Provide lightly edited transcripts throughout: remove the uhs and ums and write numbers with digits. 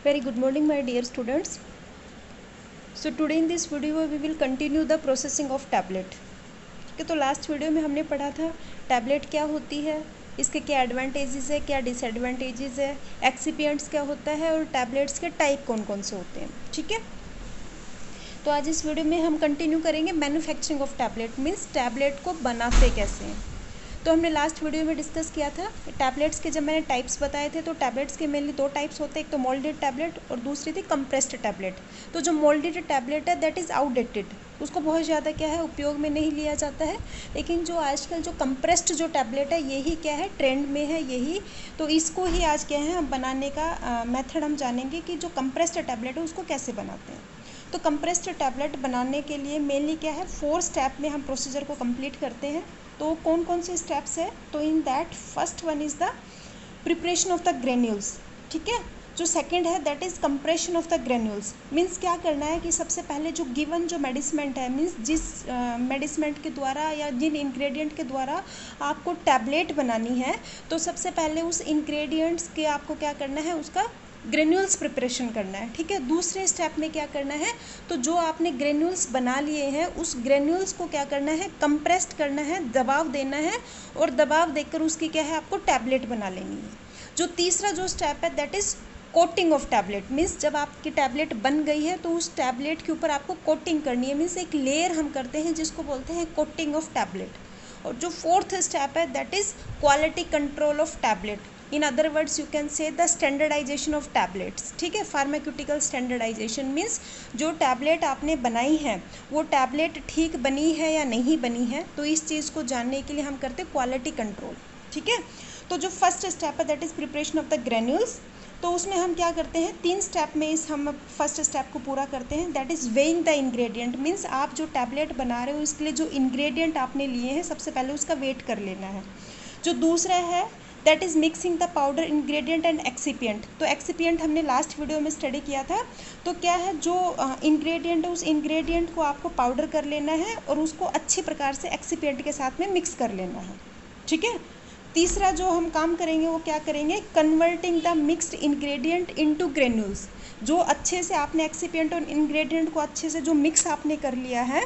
Very good morning, my dear students. So today in this video we will continue the processing of tablet. ठीक है, तो last video में हमने पढ़ा था टैबलेट क्या होती है, इसके क्या एडवांटेजेस है, क्या डिसएडवांटेजेस है, एक्सिपिएंट्स क्या होता है और टैबलेट्स के टाइप कौन कौन से होते हैं. ठीक है, तो आज इस वीडियो में हम कंटिन्यू करेंगे manufacturing of tablet, means tablet को बनाते कैसे हैं. तो हमने लास्ट वीडियो में डिस्कस किया था टैबलेट्स के, जब मैंने टाइप्स बताए थे तो टैबलेट्स के मेनली दो टाइप्स होते हैं, एक तो मोल्डेड टैबलेट और दूसरी थी कंप्रेस्ड टैबलेट. तो जो मोल्डेड टैबलेट है दैट इज़ आउटडेटेड, उसको बहुत ज़्यादा क्या है उपयोग में नहीं लिया जाता है. लेकिन जो आजकल जो कंप्रेस्ड जो टैबलेट है यही क्या है ट्रेंड में है यही. तो इसको ही आज क्या है हम बनाने का मेथड हम जानेंगे कि जो कंप्रेस्ड टैबलेट है उसको कैसे बनाते हैं. तो कंप्रेस्ड टैबलेट बनाने के लिए मेनली क्या है 4 स्टेप में हम प्रोसीजर को कंप्लीट करते हैं. तो कौन कौन से स्टेप्स है, तो in that first one is the preparation of the granules. ठीक है, जो सेकंड है that is compression of the granules. Means क्या करना है कि सबसे पहले जो गिवन जो मेडिसमेंट है, मीन्स जिस मेडिसमेंट के द्वारा या जिन इंग्रेडिएंट के द्वारा आपको टैबलेट बनानी है, तो सबसे पहले उस इंग्रेडिएंट्स के आपको क्या करना है उसका ग्रेन्यूल्स प्रिपरेशन करना है. ठीक है, दूसरे स्टेप में क्या करना है, तो जो आपने ग्रेन्यूल्स बना लिए हैं उस ग्रेन्यूल्स को क्या करना है कंप्रेस्ड करना है, दबाव देना है और दबाव देकर उसकी क्या है आपको टैबलेट बना लेनी है. जो तीसरा जो स्टेप है that is coating of tablet. Means जब आपकी टैबलेट बन गई है तो उस टैबलेट के ऊपर आपको कोटिंग करनी है, मीन्स एक लेयर हम करते हैं जिसको बोलते हैं कोटिंग ऑफ टैबलेट. और जो फोर्थ स्टेप है that is quality control of tablet. In other words you can say the standardisation of tablets. ठीक है, फार्माक्यूटिकल स्टैंडर्डाइजेशन मीन्स जो टैबलेट आपने बनाई है वो टैबलेट ठीक बनी है या नहीं बनी है, तो इस चीज़ को जानने के लिए हम करते हैं क्वालिटी कंट्रोल. ठीक है, तो जो फर्स्ट स्टेप है that is preparation of the granules. तो उसमें हम क्या करते हैं 3 स्टेप में इस हम फर्स्ट स्टेप को पूरा करते हैं, that is weighing the ingredient. Means आप जो टैबलेट बना रहे हो इसके लिए जो इंग्रेडिएंट आपने लिए हैं सबसे पहले उसका वेट कर लेना है. जो दूसरा है that is mixing the powder ingredient and excipient. तो एक्सिपिएंट हमने लास्ट वीडियो में स्टडी किया था. तो क्या है जो इंग्रेडिएंट है उस इंग्रेडिएंट को आपको पाउडर कर लेना है और उसको अच्छी प्रकार से एक्सिपिएंट के साथ में मिक्स कर लेना है. ठीक है, तीसरा जो हम काम करेंगे वो क्या करेंगे, converting the mixed ingredient into granules. जो अच्छे से आपने एक्सिपिएंट और इंग्रेडिएंट को अच्छे से जो मिक्स आपने कर लिया है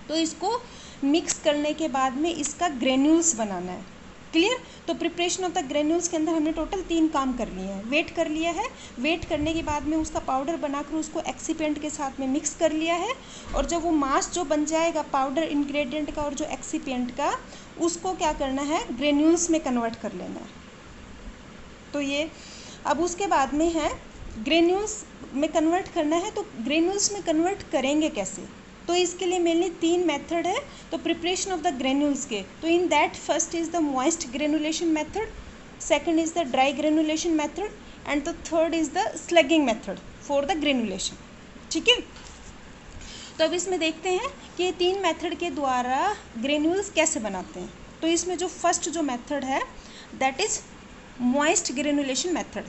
तो इसको मिक्स करने के बाद में इसका ग्रेन्यूल्स बनाना है. क्लियर. तो प्रिपरेशन ऑफ द ग्रेन्यूल्स के अंदर हमने टोटल 3 काम कर लिए हैं. वेट कर लिया है, वेट करने के बाद में उसका पाउडर बनाकर उसको एक्सिपिएंट के साथ में मिक्स कर लिया है, और जब वो मास जो बन जाएगा पाउडर इंग्रेडिएंट का और जो एक्सिपिएंट का उसको क्या करना है ग्रेन्यूल्स में कन्वर्ट कर लेना है. तो ये अब उसके बाद में है ग्रेन्यूल्स में कन्वर्ट करना है. तो ग्रेन्यूल्स में कन्वर्ट करेंगे कैसे, तो इसके लिए मेनली 3 मेथड है. तो प्रिपरेशन ऑफ द ग्रेन्यूल्स के, तो in that first is the moist granulation method, second is the dry granulation method and the third is the स्लगिंग method for the granulation. ठीक है, तो अब इसमें देखते हैं कि ये 3 मेथड के द्वारा ग्रेन्यूल्स कैसे बनाते हैं. तो इसमें जो फर्स्ट जो मेथड है that is moist granulation method.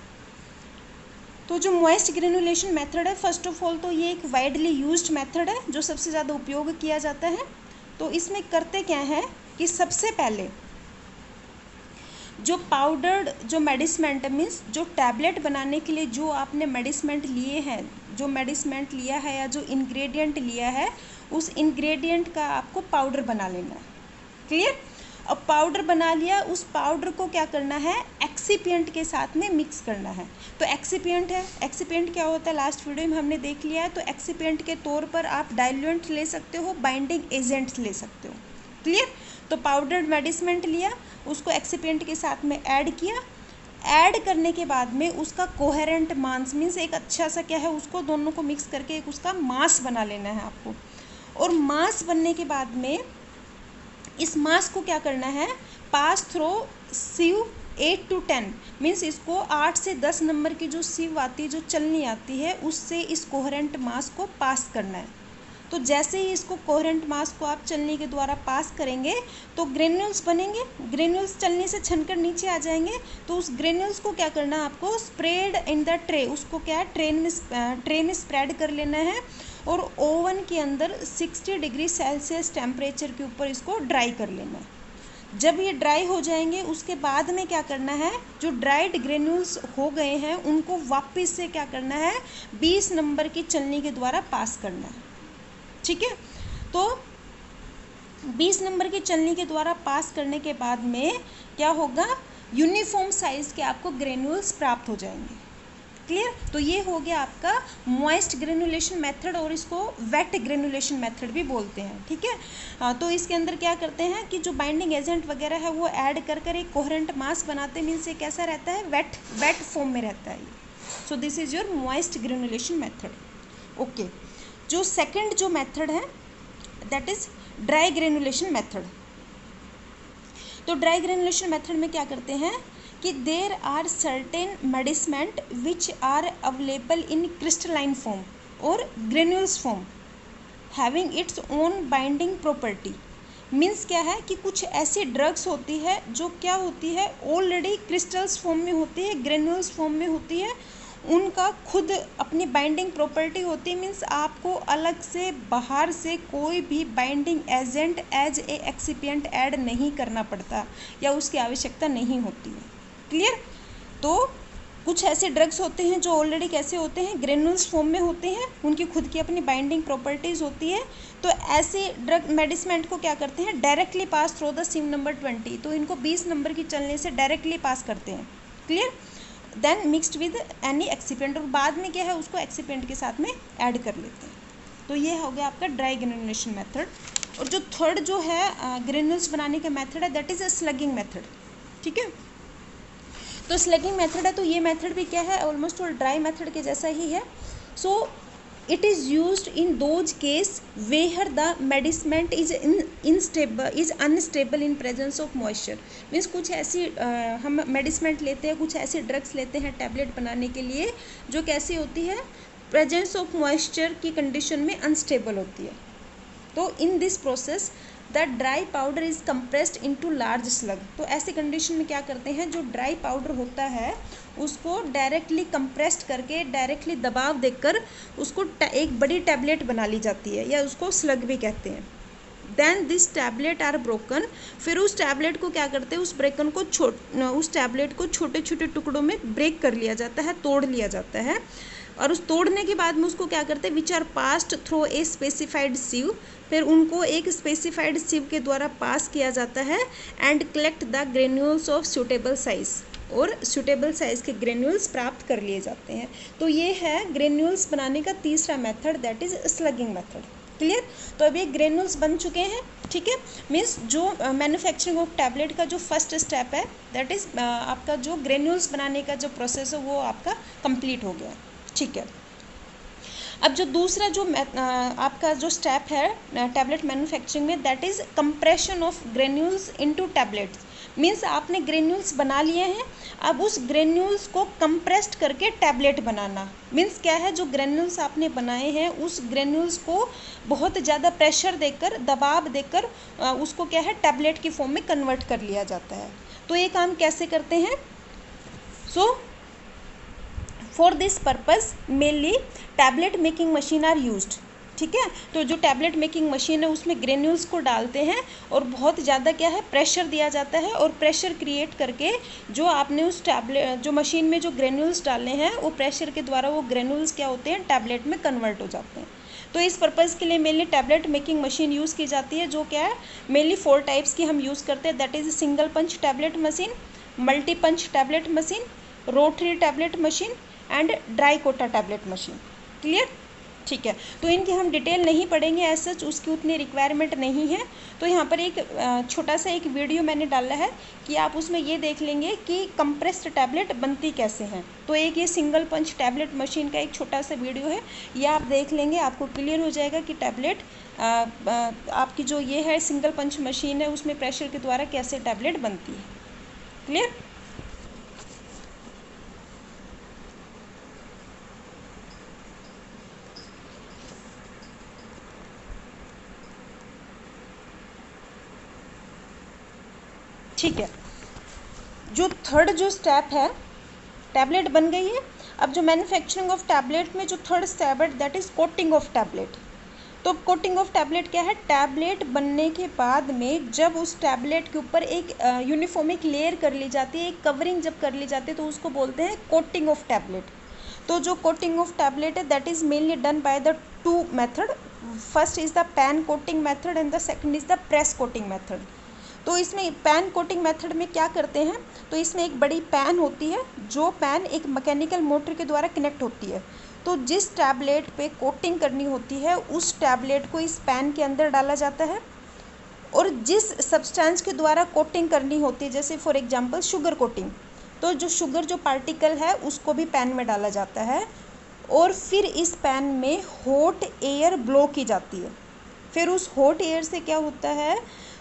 तो जो मॉइस्ट ग्रेनुलेशन मेथड है फर्स्ट ऑफ ऑल तो ये एक वाइडली यूज्ड मेथड है जो सबसे ज़्यादा उपयोग किया जाता है. तो इसमें करते क्या है कि सबसे पहले जो पाउडर्ड जो मेडिसमेंट मीन्स जो टैबलेट बनाने के लिए जो आपने मेडिसमेंट लिए हैं, जो मेडिसमेंट लिया है या जो इंग्रेडिएंट लिया है उस इंग्रेडिएंट का आपको पाउडर बना लेना है. क्लियर. अब पाउडर बना लिया, उस पाउडर को क्या करना है एक्सिपिएंट के साथ में मिक्स करना है. तो एक्सिपिएंट है, एक्सिपिएंट क्या होता है लास्ट वीडियो में हमने देख लिया है. तो एक्सिपिएंट के तौर पर आप डाइल्यूएंट ले सकते हो, बाइंडिंग एजेंट ले सकते हो. क्लियर. तो पाउडर्ड मेडिसमेंट लिया, उसको एक्सिपिएंट के साथ में ऐड किया, ऐड करने के बाद में उसका कोहेरेंट मास मीन्स एक अच्छा सा क्या है उसको दोनों को मिक्स करके एक उसका मास बना लेना है आपको. और मास बनने के बाद में इस मास को क्या करना है पास थ्रो सीव 8 to 10 मीन्स इसको 8 से 10 नंबर की जो सीव आती है जो चलनी आती है उससे इस कोहेरेंट मास को पास करना है. तो जैसे ही इसको कोहेरेंट मास को आप चलनी के द्वारा पास करेंगे तो ग्रेन्यूल्स बनेंगे. ग्रेन्यूल्स चलने से छनकर नीचे आ जाएंगे. तो उस ग्रेन्यूल्स को क्या करना है आपको स्प्रेड इन द ट्रे, उसको क्या है ट्रे में स्प्रेड कर लेना है और ओवन के अंदर 60 डिग्री सेल्सियस टेम्परेचर के ऊपर इसको ड्राई कर लेना है. जब ये ड्राई हो जाएंगे उसके बाद में क्या करना है, जो ड्राइड ग्रेन्यूल्स हो गए हैं उनको वापस से क्या करना है, 20 नंबर की छलनी के द्वारा पास करना है। ठीक है, तो 20 नंबर की छलनी के द्वारा पास करने के बाद में क्या होगा, यूनिफॉर्म साइज़ के आपको ग्रेन्यूल्स प्राप्त हो जाएंगे। क्लियर, तो ये हो गया आपका मॉइस्ट ग्रेनुलेशन मेथड, और इसको वेट ग्रेनुलेशन मेथड भी बोलते हैं। ठीक है, तो इसके अंदर क्या करते हैं कि जो बाइंडिंग एजेंट वगैरह है वो ऐड कर कर एक कोहेरेंट मास बनाते हैं, मीन्स ये कैसा रहता है, वेट फॉर्म में रहता है ये। So this is your moist granulation method. Okay, जो सेकंड जो मेथड है that is dry granulation method. तो ड्राई ग्रेनुलेशन मेथड में क्या करते हैं कि there are certain medicament which are available in crystalline form और granules form having its own binding property. Means क्या है कि कुछ ऐसी ड्रग्स होती है जो क्या होती है, ऑलरेडी क्रिस्टल्स फॉर्म में होती है, ग्रेन्यूल्स फॉर्म में होती है, उनका खुद अपनी बाइंडिंग प्रॉपर्टी होती है। मीन्स आपको अलग से बाहर से कोई भी binding agent as a excipient add नहीं करना पड़ता या उसकी आवश्यकता नहीं होती है। क्लियर, तो कुछ ऐसे ड्रग्स होते हैं जो ऑलरेडी कैसे होते हैं, ग्रेन्यूल्स फॉर्म में होते हैं, उनकी खुद की अपनी बाइंडिंग प्रॉपर्टीज़ होती है। तो ऐसे ड्रग मेडिसमेंट को क्या करते हैं, directly pass through the SIM number 20, तो इनको 20 नंबर की चलने से डायरेक्टली पास करते हैं। Clear, then mixed with any excipient, और बाद में क्या है उसको एक्सिपिएंट के साथ में ऐड कर लेते हैं। तो ये हो गया आपका ड्राई ग्रेनुलेशन मेथड। और जो थर्ड जो है ग्रेन्यूल्स बनाने का मेथड है दैट इज़ अ स्लगिंग मेथड। ठीक है, तो स्लगिंग मेथड है, तो ये मेथड भी क्या है, ऑलमोस्ट और ड्राई मेथड के जैसा ही है। So it is used in those case where the medicament is unstable in presence of moisture. Means कुछ ऐसी हम मेडिसमेंट लेते हैं, कुछ ऐसी ड्रग्स लेते हैं टैबलेट बनाने के लिए जो कैसी होती है, प्रेजेंस ऑफ मॉइस्चर की कंडीशन में अनस्टेबल होती है। तो in this process the dry powder is compressed into large slug. तो ऐसी कंडीशन में क्या करते हैं, जो ड्राई पाउडर होता है उसको डायरेक्टली कंप्रेस्ड करके, डायरेक्टली दबाव देकर उसको एक बड़ी टैबलेट बना ली जाती है, या उसको स्लग भी कहते हैं। Then this tablet are broken, फिर उस टैबलेट को क्या करते हैं, उस टैबलेट को छोटे छोटे टुकड़ों में ब्रेक कर लिया जाता है, तोड़ लिया जाता है, और उस तोड़ने के बाद में उसको क्या करते हैं, which are passed through a specified sieve, फिर उनको एक स्पेसिफाइड सीव के द्वारा पास किया जाता है, and collect the granules of suitable size, और सूटेबल साइज़ के ग्रेन्यूल्स प्राप्त कर लिए जाते हैं। तो ये है ग्रेन्यूल्स बनाने का तीसरा method that is स्लगिंग method. Clear, तो अभी ग्रेन्यूल्स बन चुके हैं। ठीक है, मीन्स जो मैन्युफैक्चरिंग ऑफ टैबलेट का जो फर्स्ट स्टेप है दैट इज़ आपका जो ग्रेन्यूल्स बनाने का जो प्रोसेस है वो आपका कंप्लीट हो गया। ठीक है, अब जो दूसरा जो आपका जो स्टेप है टैबलेट मैन्युफैक्चरिंग में that is compression of granules into tablets. Means आपने ग्रेन्यूल्स बना लिए हैं, अब उस ग्रेन्यूल्स को कंप्रेस्ड करके टैबलेट बनाना। मीन्स क्या है, जो ग्रेन्यूल्स आपने बनाए हैं उस ग्रेन्यूल्स को बहुत ज़्यादा प्रेशर देकर, दबाव देकर उसको क्या है टैबलेट की फॉर्म में कन्वर्ट कर लिया जाता है। तो ये काम कैसे करते हैं, so for this purpose mainly tablet making machine are used. ठीक है, तो जो टैबलेट मेकिंग मशीन है उसमें ग्रेन्यूल्स को डालते हैं और बहुत ज़्यादा क्या है प्रेशर दिया जाता है, और प्रेशर क्रिएट करके जो आपने उस टैबलेट जो मशीन में जो ग्रेन्यूल्स डाले हैं वो प्रेशर के द्वारा वो ग्रेन्यूल्स क्या होते हैं टैबलेट में कन्वर्ट हो जाते हैं। तो इस पर्पज़ के लिए mainly tablet making machine use की जाती है, जो क्या है मेनली 4 टाइप्स की हम यूज़ करते हैं, that is single punch tablet machine, multi punch tablet machine, rotary tablet machine and dry cota tablet machine. Clear, ठीक है, तो इनकी हम डिटेल नहीं पढ़ेंगे, एज सच उसकी उतनी रिक्वायरमेंट नहीं है। तो यहाँ पर एक छोटा सा एक वीडियो मैंने डाला है कि आप उसमें ये देख लेंगे कि कंप्रेस्ड टैबलेट बनती कैसे हैं। तो एक ये सिंगल पंच टैबलेट मशीन का एक छोटा सा वीडियो है, ये आप देख लेंगे, आपको क्लियर हो जाएगा कि टैबलेट आपकी जो ये है सिंगल पंच मशीन है उसमें प्रेशर के द्वारा कैसे टैबलेट बनती है। क्लियर, ठीक है, जो थर्ड जो स्टेप है, टैबलेट बन गई है। अब जो मैन्युफैक्चरिंग ऑफ टैबलेट में जो थर्ड स्टेप है that is coating of tablet. तो कोटिंग ऑफ टैबलेट क्या है, टैबलेट बनने के बाद में जब उस टैबलेट के ऊपर एक यूनिफॉर्मिक लेयर कर ली जाती है, एक कवरिंग जब कर ली जाती है, तो उसको बोलते हैं कोटिंग ऑफ टैबलेट। तो जो कोटिंग ऑफ टैबलेट है that is mainly done by the two method, first is the pan coating method and the second is the press coating method. तो इसमें पैन कोटिंग मेथड में क्या करते हैं, तो इसमें एक बड़ी पैन होती है, जो पैन एक मैकेनिकल मोटर के द्वारा कनेक्ट होती है। तो जिस टैबलेट पे कोटिंग करनी होती है उस टैबलेट को इस पैन के अंदर डाला जाता है, और जिस सब्सटेंस के द्वारा कोटिंग करनी होती है, जैसे फॉर एग्जांपल शुगर कोटिंग, तो जो शुगर जो पार्टिकल है उसको भी पैन में डाला जाता है, और फिर इस पैन में हॉट एयर ब्लो की जाती है। फिर उस हॉट एयर से क्या होता है,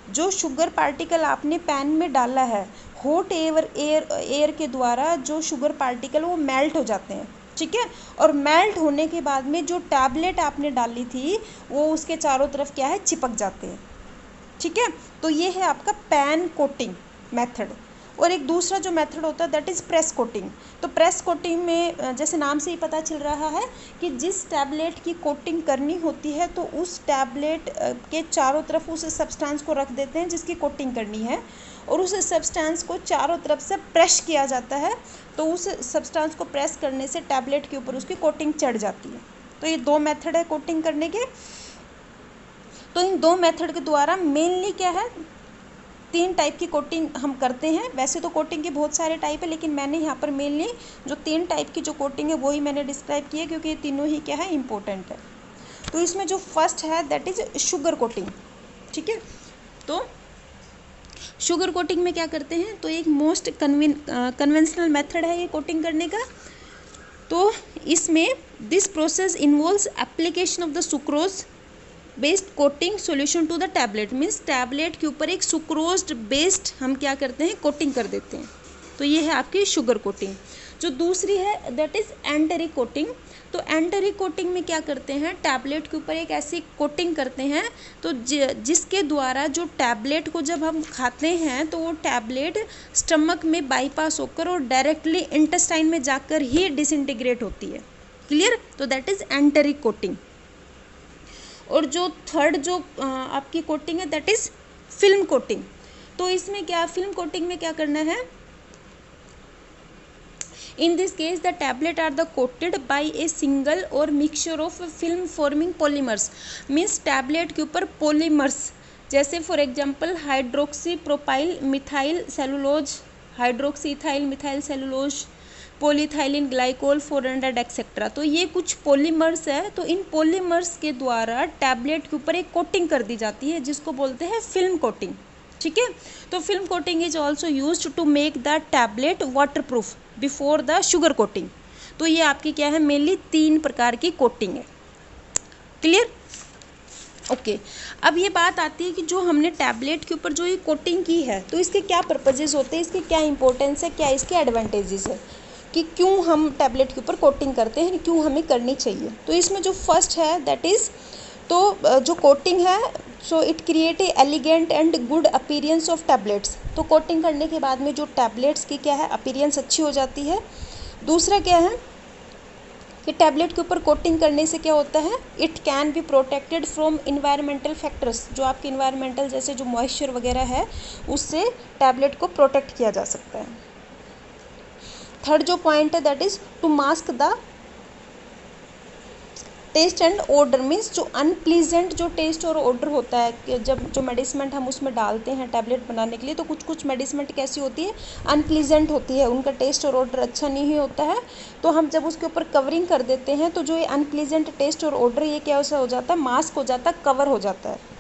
जो शुगर पार्टिकल आपने पैन में डाला है, हॉट एयर के द्वारा जो शुगर पार्टिकल वो मेल्ट हो जाते हैं, ठीक है। और मेल्ट होने के बाद में जो टैबलेट आपने डाली थी वो उसके चारों तरफ क्या है, चिपक जाते हैं, ठीक है। तो ये है आपका पैन कोटिंग मेथड। और एक दूसरा जो मेथड होता है दैट इज़ प्रेस कोटिंग। तो प्रेस कोटिंग में जैसे नाम से ही पता चल रहा है कि जिस टैबलेट की कोटिंग करनी होती है तो उस टैबलेट के चारों तरफ उस सब्सटेंस को रख देते हैं जिसकी कोटिंग करनी है, और उस सब्सटेंस को चारों तरफ से प्रेस किया जाता है। तो उस सब्सटेंस को प्रेस करने से टैबलेट के ऊपर उसकी कोटिंग चढ़ जाती है। तो ये दो मेथड है कोटिंग करने के। तो इन दो मेथड के द्वारा मेनली क्या है, 3 टाइप की कोटिंग हम करते हैं। वैसे तो कोटिंग के बहुत सारे टाइप है, लेकिन मैंने यहाँ पर मेनली जो 3 टाइप की जो कोटिंग है वही मैंने डिस्क्राइब की है, क्योंकि ये तीनों ही क्या है, इम्पोर्टेंट है। तो इसमें जो फर्स्ट है दैट इज़ शुगर कोटिंग, ठीक है। तो शुगर कोटिंग में क्या करते हैं, तो एक मोस्ट कन्वेंशनल मेथड है ये कोटिंग करने का। तो इसमें this process involves application of the sucrose based coating solution to the tablet, means tablet के ऊपर एक सुक्रोज बेस्ड हम क्या करते हैं, कोटिंग कर देते हैं। तो ये है आपकी शुगर कोटिंग। जो दूसरी है दैट इज़ एंटेरिक कोटिंग। तो एंटेरिक कोटिंग में क्या करते हैं, टैबलेट के ऊपर एक ऐसी कोटिंग करते हैं तो जिसके द्वारा जो टैबलेट को जब हम खाते हैं तो वो टैबलेट स्टमक में बाईपास होकर और डायरेक्टली इंटेस्टाइन में जाकर ही डिसइंटीग्रेट होती है। क्लियर। तो दैट इज़ एंटेरिक कोटिंग। और जो थर्ड जो आपकी कोटिंग है दैट इज़ फिल्म कोटिंग। तो इसमें क्या, फिल्म कोटिंग में क्या करना है, in this case the tablet are the coated by a single और mixture of film forming polymers, means tablet के ऊपर पॉलीमर्स, जैसे for example hydroxy propyl methyl cellulose, hydroxy ethyl methyl cellulose, polyethylene glycol 400 etcetera. तो ये कुछ polymers है। तो इन polymers के द्वारा टैबलेट के ऊपर एक कोटिंग कर दी जाती है जिसको बोलते हैं फिल्म कोटिंग, ठीक है। तो film coating is also used to make the tablet waterproof before the sugar coating. तो ये आपकी क्या है, मेनली 3 प्रकार की कोटिंग है। क्लियर। ओके। अब ये बात आती है कि जो हमने टैबलेट के ऊपर जो ये कोटिंग की है तो इसके क्या पर्पजेज होते हैं, इसके क्या इंपॉर्टेंस है, क्या इसके एडवांटेजेस है, कि क्यों हम टैबलेट के ऊपर कोटिंग करते हैं, क्यों हमें करनी चाहिए। तो इसमें जो फर्स्ट है दैट इज़, तो जो कोटिंग है so it create a elegant and good appearance of tablets. तो कोटिंग करने के बाद में जो टैबलेट्स की क्या है, अपीयरेंस अच्छी हो जाती है। दूसरा क्या है कि टैबलेट के ऊपर कोटिंग करने से क्या होता है, it can be protected from environmental factors, जो आपके इन्वायरमेंटल जैसे जो मॉइस्चर वगैरह है उससे टैबलेट को प्रोटेक्ट किया जा सकता है। थर्ड जो पॉइंट है that is to mask the taste and odour, means जो अनप्लीजेंट जो टेस्ट और ऑर्डर होता है कि जब जो मेडिसिन हम उसमें डालते हैं टैबलेट बनाने के लिए, तो कुछ कुछ मेडिसिन कैसी होती है, अनप्लीजेंट होती है, उनका टेस्ट और ऑर्डर अच्छा नहीं होता है। तो हम जब उसके ऊपर कवरिंग कर देते हैं तो जो ये अनप्लीजेंट टेस्ट और ऑर्डर ये क्या हो जाता है, मास्क हो जाता है, कवर हो जाता है।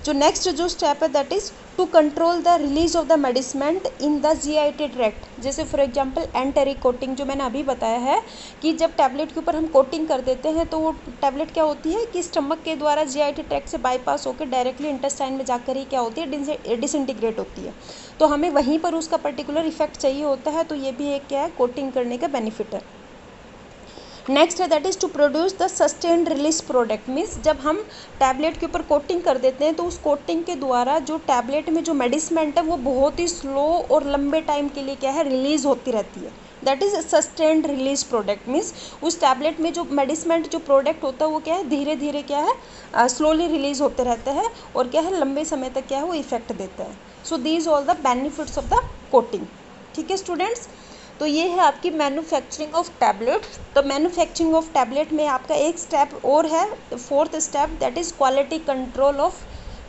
जो नेक्स्ट जो स्टेप है that is to control the release of the medicament in the GIT tract. जैसे फॉर एग्जांपल एंटेरिक कोटिंग जो मैंने अभी बताया है कि जब टैबलेट के ऊपर हम कोटिंग कर देते हैं तो वो टैबलेट क्या होती है कि स्टमक के द्वारा जीआईटी ट्रैक्ट से बाईपास होकर डायरेक्टली इंटेस्टाइन में जाकर ही क्या होती है, डिसइंटीग्रेट होती है। तो हमें वहीं पर उसका पर्टिकुलर इफेक्ट चाहिए होता है। तो ये भी एक क्या है, कोटिंग करने का बेनिफिट है। नेक्स्ट है that is to produce the sustained release product, means जब हम टैबलेट के ऊपर कोटिंग कर देते हैं तो उस कोटिंग के द्वारा जो टैबलेट में जो मेडिसिमेंट है वो बहुत ही स्लो और लंबे टाइम के लिए क्या है, रिलीज़ होती रहती है, that is sustained release product, means उस टैबलेट में जो मेडिसिन जो प्रोडक्ट होता है वो क्या है, धीरे धीरे क्या है, स्लोली रिलीज होते रहते हैं और क्या है, लंबे समय तक क्या है वो इफेक्ट देता है। So these all the benefits of the coating. ठीक है स्टूडेंट्स, तो ये है आपकी मैन्युफैक्चरिंग ऑफ टैबलेट। तो मैन्युफैक्चरिंग ऑफ टैबलेट में आपका एक स्टेप और है, fourth step, that is quality control of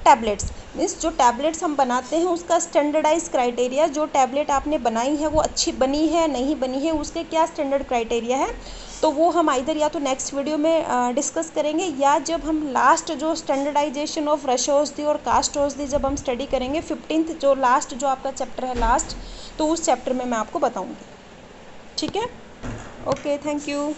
tablets. Means जो टैबलेट्स हम बनाते हैं उसका स्टैंडर्डाइज क्राइटेरिया, जो टैबलेट आपने बनाई है वो अच्छी बनी है नहीं बनी है, उसके क्या स्टैंडर्ड क्राइटेरिया है, तो वो हम इधर या तो नेक्स्ट वीडियो में डिस्कस करेंगे, या जब हम लास्ट जो स्टैंडर्डाइजेशन ऑफ रश औषधि और कास्ट औषधि जब हम स्टडी करेंगे 15th जो लास्ट जो आपका चैप्टर है लास्ट, तो उस चैप्टर में मैं आपको बताऊँगी। ठीक है, ओके, थैंक यू।